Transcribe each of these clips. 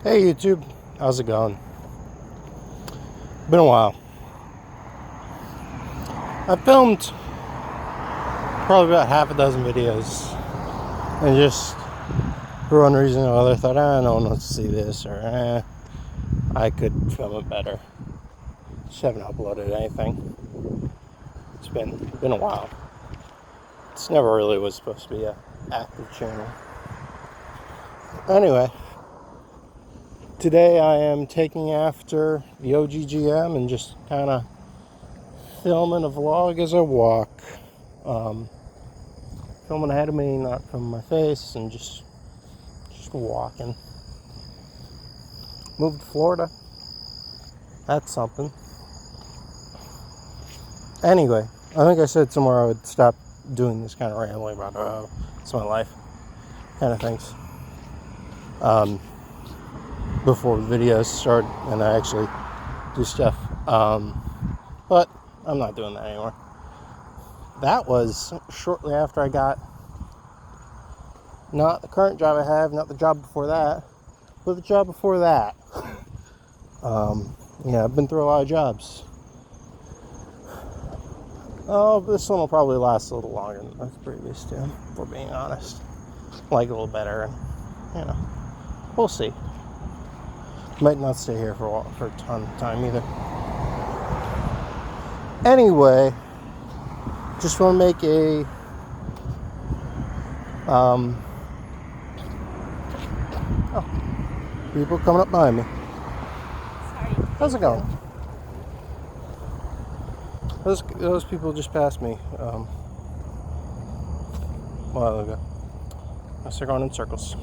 Hey YouTube, how's it going? Been a while. I filmed probably about half a dozen videos and just for one reason or another thought, no one wants to see this, or I could film it better. Just haven't uploaded anything. It's been a while. It's never really was supposed to be an active channel. Anyway, today I am taking after the OGGM and just kind of filming a vlog as I walk. Filming ahead of me, not from my face, and just walking. Moved to Florida. That's something. Anyway, I think I said somewhere I would stop doing this kind of rambling about it's my life kind of things. Before videos start and I actually do stuff. But I'm not doing that anymore. That was shortly after I got not the current job I have, not the job before that, but the job before that. Yeah, I've been through a lot of jobs. Oh, this one will probably last a little longer than the previous two, if we're being honest. Like a little better, and we'll see. Might not stay here for a ton of time either. Anyway, just want to make a people coming up behind me. Sorry. How's it going? Those people just passed me a while ago. They're going in circles.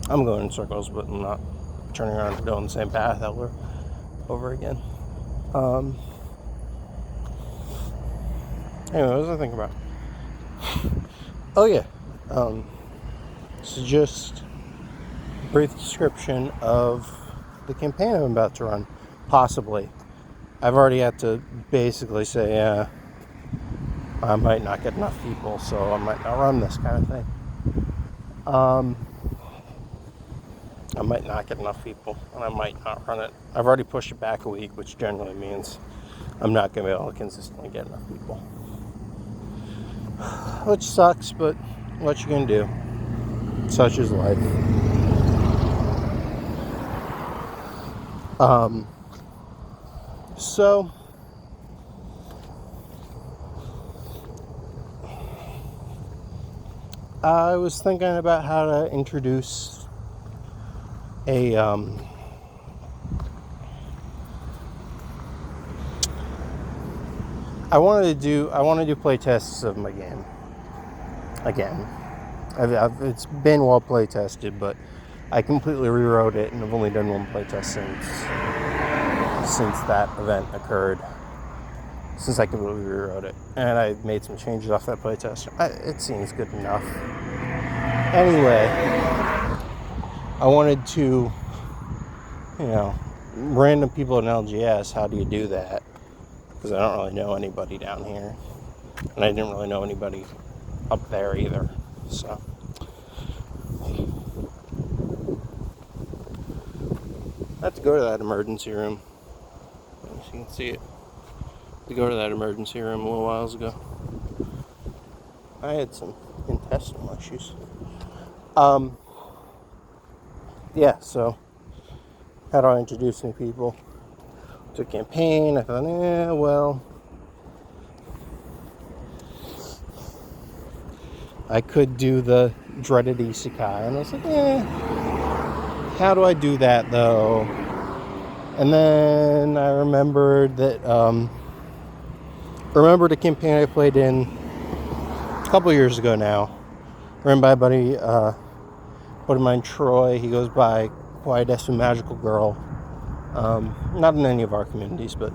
I'm going in circles, but I'm not turning around and going the same path over again. Anyway, what was I thinking about? Oh yeah. So just a brief description of the campaign I'm about to run. Possibly. I've already had to basically say, I might not get enough people, so I might not run this kind of thing. I might not get enough people, and I might not run it. I've already pushed it back a week, which generally means I'm not going to be able to consistently get enough people. Which sucks, but what you can do. Such is life. So I was thinking about how to introduce a I want to do play tests of my game again. It's been well play tested, but I completely rewrote it, and I've only done one play test since that event occurred. Since I completely rewrote it, and I made some changes off that play test. It seems good enough. Anyway, I wanted to, random people in LGS, how do you do that? Because I don't really know anybody down here. And I didn't really know anybody up there either. So I have to go to that emergency room. As you can see it. To go to that emergency room a little while ago. I had some intestinal issues. Yeah, so how do I introduce new people to a campaign? I thought, well, I could do the dreaded isekai, and I was like, how do I do that though? And then I remembered that a campaign I played in a couple years ago now, ran by a buddy of mine, Troy. He goes by Quiet Desu Magical Girl. Not in any of our communities, but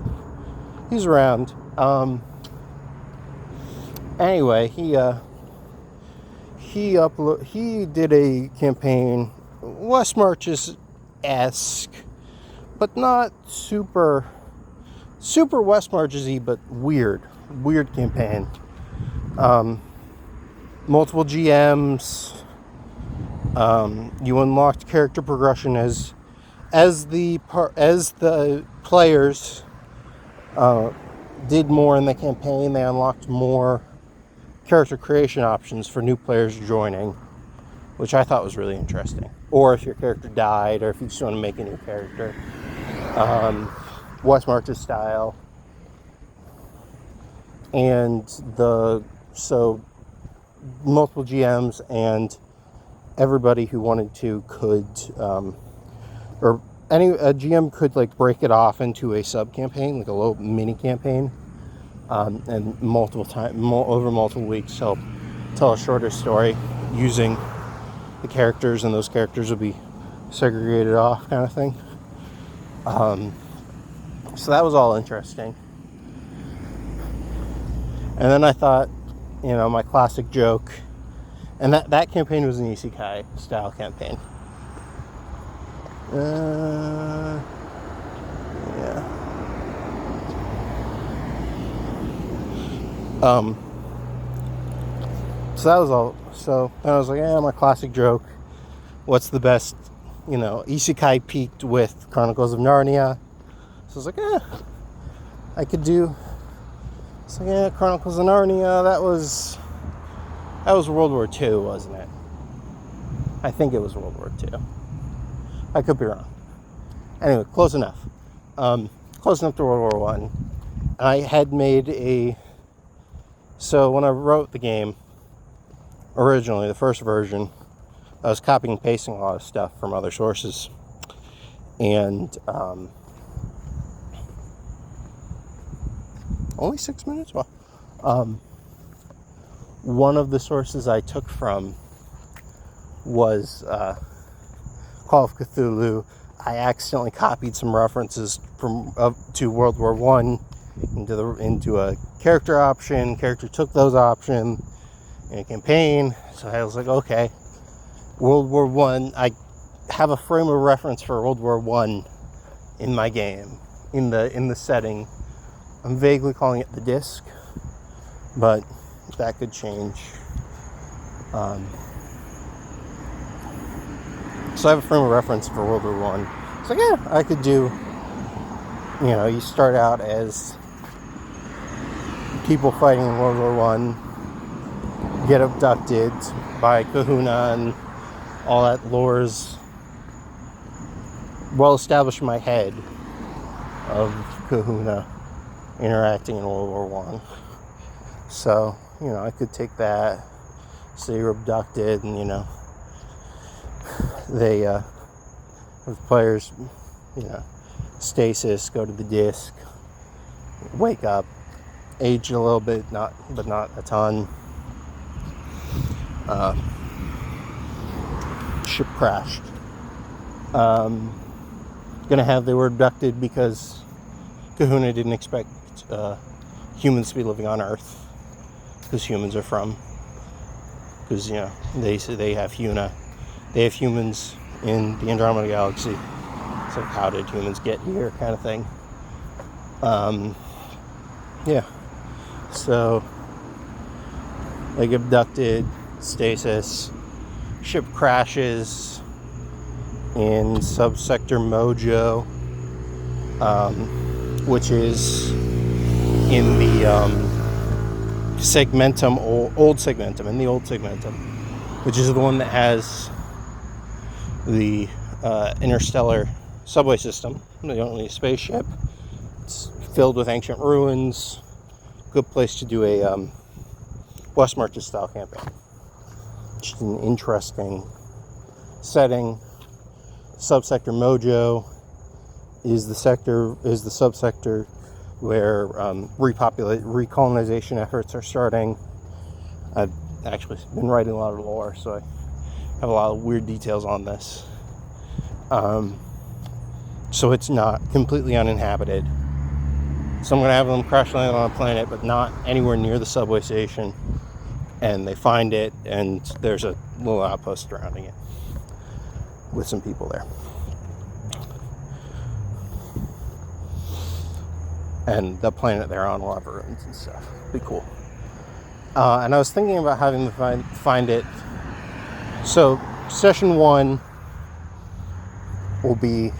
he's around. Anyway, he did a campaign, West Marches-esque, but not super West Marches-y, but weird campaign. Multiple GMs. You unlocked character progression as as the players did more in the campaign, they unlocked more character creation options for new players joining, which I thought was really interesting. Or if your character died, or if you just want to make a new character, Wes March's style, and so multiple GMs and everybody who wanted to could, or a GM could like break it off into a sub campaign, like a little mini campaign, and over multiple weeks, help tell a shorter story using the characters, and those characters will be segregated off, kind of thing. So that was all interesting. And then I thought, my classic joke, and that campaign was an isekai style campaign. Yeah. So that was all. So then I was like, my classic joke. What's the best, isekai peaked with Chronicles of Narnia. So I was like, I could do. So Chronicles of Narnia. That was World War II, wasn't it? I think it was World War II. I could be wrong. Anyway, close enough. Close enough to World War I. I had made so when I wrote the game, originally, the first version, I was copying and pasting a lot of stuff from other sources. And, only 6 minutes? Well, one of the sources I took from was, Call of Cthulhu. I accidentally copied some references to World War I into a character option. Character took those options in a campaign. So I was like, okay, World War I have a frame of reference for World War I in my game, in the setting. I'm vaguely calling it the disc, but that could change. So I have a frame of reference for World War I. So I could do, you start out as people fighting in World War I, get abducted by Kahuna, and all that lore's well established in my head of Kahuna interacting in World War I. So, I could take that, so you're abducted, and, they, the players, stasis, go to the disc, wake up, age a little bit, but not a ton. Ship crashed. They were abducted because Kahuna didn't expect humans to be living on Earth, because humans are because they have humans in the Andromeda Galaxy. So how did humans get here, kind of thing. So they get abducted, stasis, ship crashes in subsector Mojo, which is in the Segmentum, old Segmentum, which is the one that has the interstellar subway system. They don't need a spaceship. It's filled with ancient ruins. Good place to do a Wes March's style campaign. Which is an interesting setting. Subsector Mojo is the subsector where recolonization efforts are starting. I've actually been writing a lot of lore, so I have a lot of weird details on this. So it's not completely uninhabited. So I'm going to have them crash land on a planet, but not anywhere near the subway station. And they find it, and there's a little outpost surrounding it with some people there. And the planet they're on will have ruins and stuff. Be cool. And I was thinking about having them find it. So session 1 will be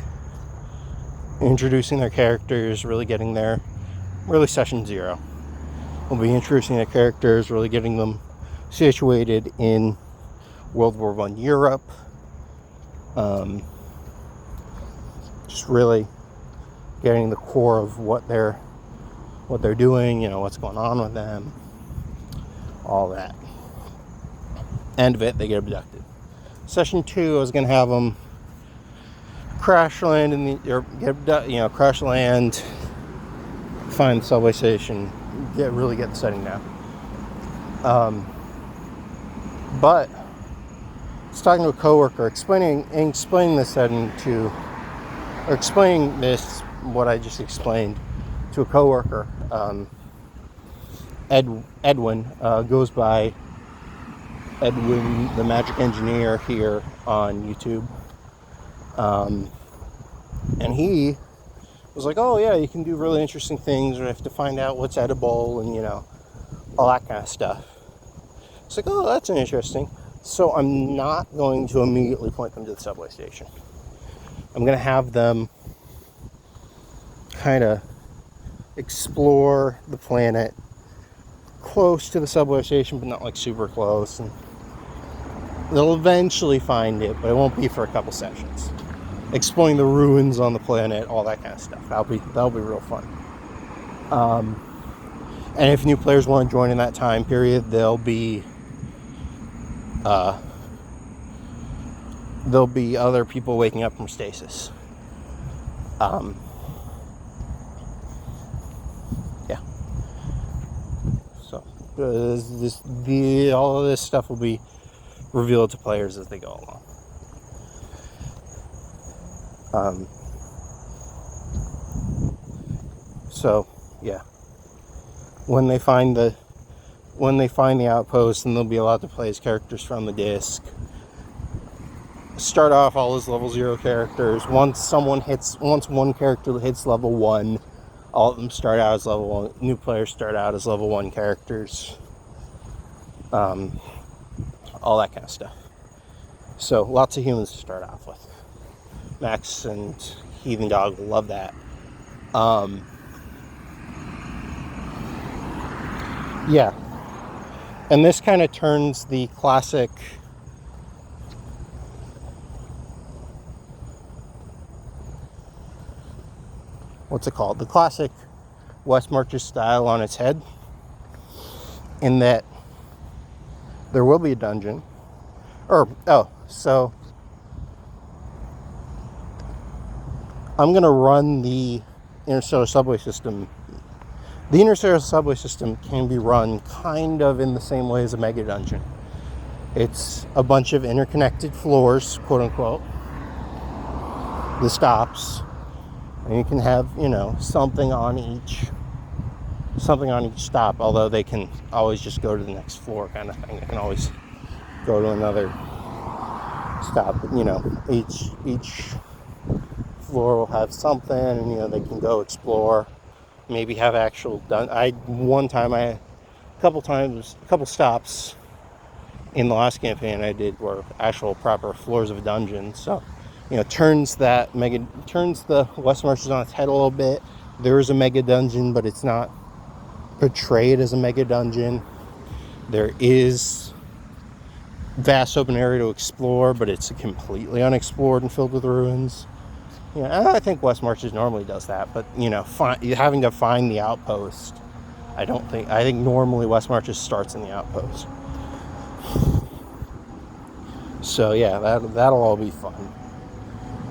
introducing their characters, really getting their, really session 0. We'll be introducing their characters, really getting them situated in World War I Europe. Just really getting the core of what they're doing, what's going on with them, all that. End of it, they get abducted. Session 2, I was gonna have them crash land crash land, find the subway station, really get the setting down. But I was talking to a coworker, explaining this setting or explaining this, what I just explained, to a coworker. Edwin goes by Edwin the Magic Engineer here on YouTube. And he was like, oh yeah, you can do really interesting things, or you have to find out what's edible and all that kind of stuff. It's like, oh, that's interesting. So I'm not going to immediately point them to the subway station. I'm going to have them kind of explore the planet close to the subway station, but not like super close. And they'll eventually find it, but it won't be for a couple sessions. Exploring the ruins on the planet, all that kind of stuff. That'll be real fun. And if new players want to join in that time period, there'll be other people waking up from stasis. Yeah. So all of this stuff will be revealed to players as they go along. So yeah, when they find the outpost, and they'll be allowed to play as characters from the disc. Start off all as level 0 characters. Once one character hits level 1, all of them start out as level 1. New players start out as level 1 characters. All that kind of stuff. So lots of humans to start off with. Max and Heathen Dog will love that. Yeah. And this kind of turns the classic the classic West Marches style on its head, in that there will be a dungeon. So I'm going to run the Interstellar Subway System. The Interstellar Subway System can be run kind of in the same way as a mega dungeon. It's a bunch of interconnected floors, quote unquote, the stops, and you can have, something on each stop, although they can always just go to the next floor kind of thing. They can always go to another stop, but, each floor will have something, and, they can go explore, maybe have actual a couple stops in the last campaign I did were actual proper floors of a dungeon. So, turns the West Marches on its head a little bit. There is a mega dungeon, but it's not portrayed as a mega dungeon. There is vast open area to explore, but it's completely unexplored and filled with ruins. I think West Marches normally does that, but having to find the outpost, I think normally West Marches starts in the outpost. So yeah, that'll all be fun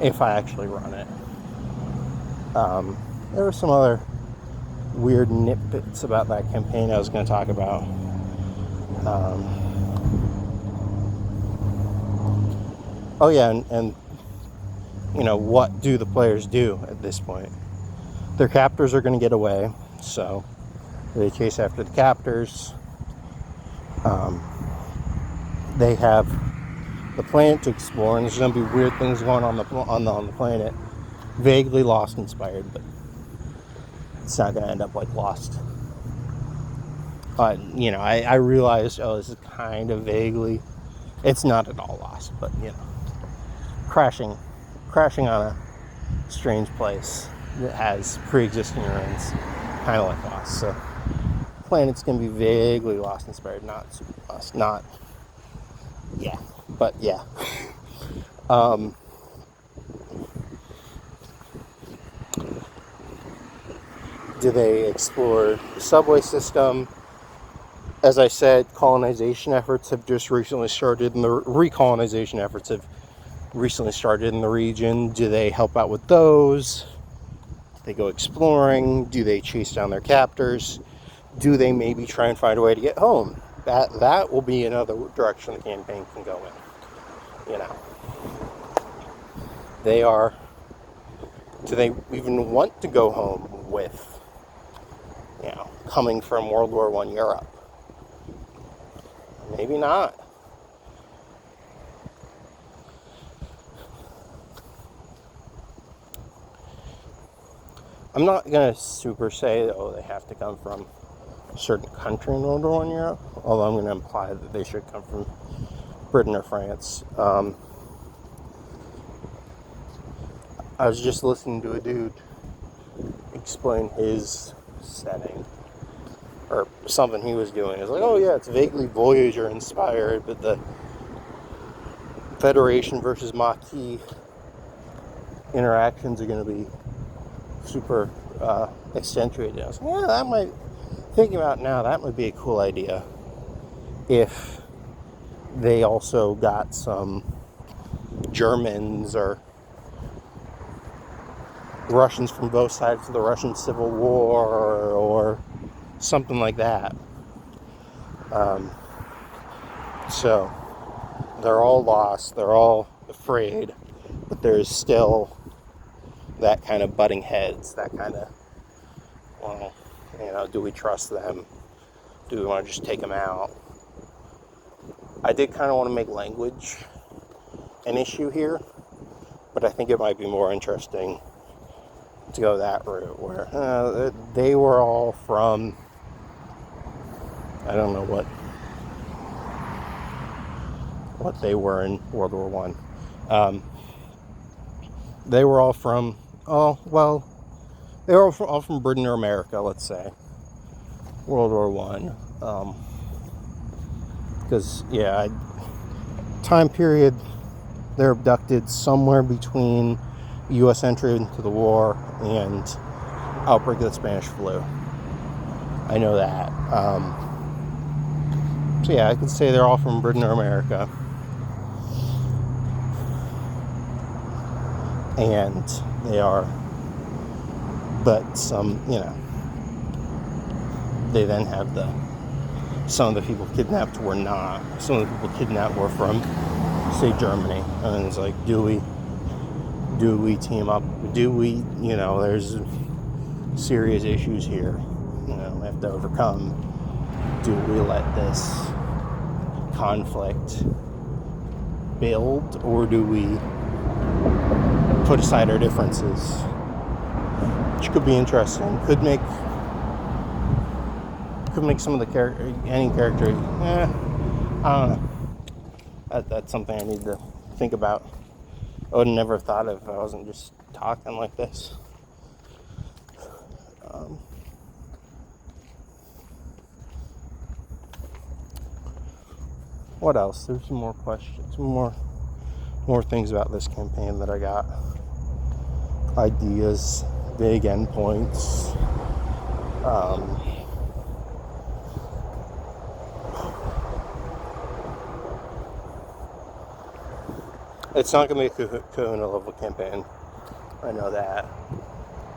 if I actually run it. There were some other weird nitbits about that campaign I was going to talk about. Oh yeah, and what do the players do at this point? Their captors are going to get away, so they chase after the captors. They have the planet to explore, and there's going to be weird things going on the planet. Vaguely Lost inspired, but it's not going to end up like Lost. I realized, this is kind of vaguely, it's not at all Lost, but crashing on a strange place. that has pre-existing ruins, kind of like Lost. So planets can be vaguely Lost inspired, not super Lost, not, yeah, but yeah. Do they explore the subway system? As I said, colonization efforts have just recently started, and the recolonization efforts have recently started in the region. Do they help out with those? Do they go exploring? Do they chase down their captors? Do they maybe try and find a way to get home? That will be another direction the campaign can go in. You know, do they even want to go home with, you know, coming from World War I Europe? Maybe not. I'm not going to super say, oh, they have to come from a certain country in World War I Europe, although I'm going to imply that they should come from Britain or France. I was just listening to a dude explain his setting, or something he was doing. It's like, oh yeah, it's vaguely Voyager inspired, but the Federation versus Maquis interactions are going to be super accentuated. I was like, yeah, that might, thinking about it now, that might be a cool idea if they also got some Germans or Russians from both sides of the Russian Civil War or something like that. So they're all lost, they're all afraid, but there's still that kind of butting heads, that kind of, well, you know, do we trust them? Do we want to just take them out? I did kind of want to make language an issue here, but I think it might be more interesting to go that route where they were all from, I don't know what they were in World War One. They were all from, they were all from Britain or America, let's say, World War One. Because time period, they're abducted somewhere between U.S. entry into the war and outbreak of the Spanish flu. I know that. So yeah, I could say they're all from Britain or America. And they are, but some, you know, they then have some of the people kidnapped were not. Some of the people kidnapped were from, say, Germany. And it's like, do we team up? Do we, you know, there's serious issues here, you know, we have to overcome. Do we let this conflict build, or do we put aside our differences? Which could be interesting. Could make some of the any character, I don't know. That's something I need to think about. I would never have thought of if I wasn't just talking like this. What else? There's some more questions, more things about this campaign that I got. Ideas, big endpoints. It's not going to be a Kahuna level campaign. I know that.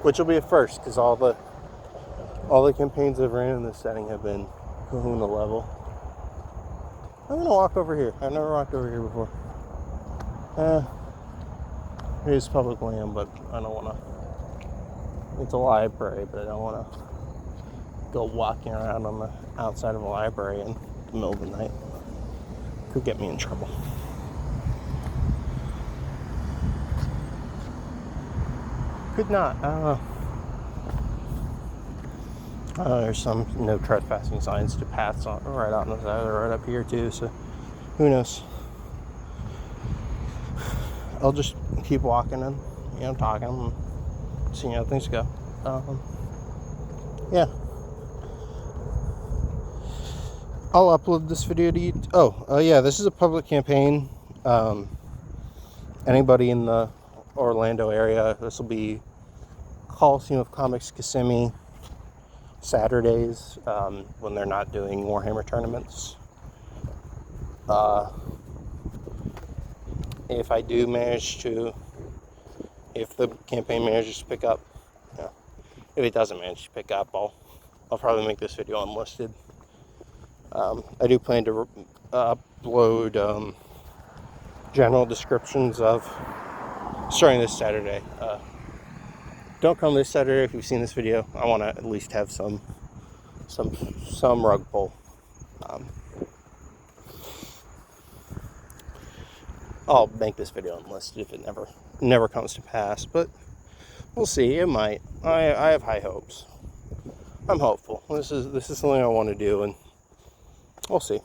Which will be a first, because all the campaigns I've ran in this setting have been Kahuna level. I'm going to walk over here. I've never walked over here before. It is public land, but I don't want to. It's a library, but I don't want to go walking around on the outside of a library in the middle of the night. Could get me in trouble. Could not. I don't know. There's some no trespassing signs to paths right out on the side of the road up here too, so who knows. I'll just keep walking and, you know, talking. seeing how things go. Yeah. I'll upload this video to YouTube. Yeah, this is a public campaign. Anybody in the Orlando area, this will be Coliseum of Comics Kissimmee Saturdays, when they're not doing Warhammer tournaments. If I do manage to, if the campaign manages to pick up, yeah. If it doesn't manage to pick up, I'll probably make this video unlisted. I do plan to upload general descriptions of starting this Saturday. Don't come this Saturday if you've seen this video. I want to at least have some rug pull. I'll make this video unlisted if it never comes to pass, but we'll see. It might. I have high hopes. I'm hopeful. This is something I want to do, and we'll see.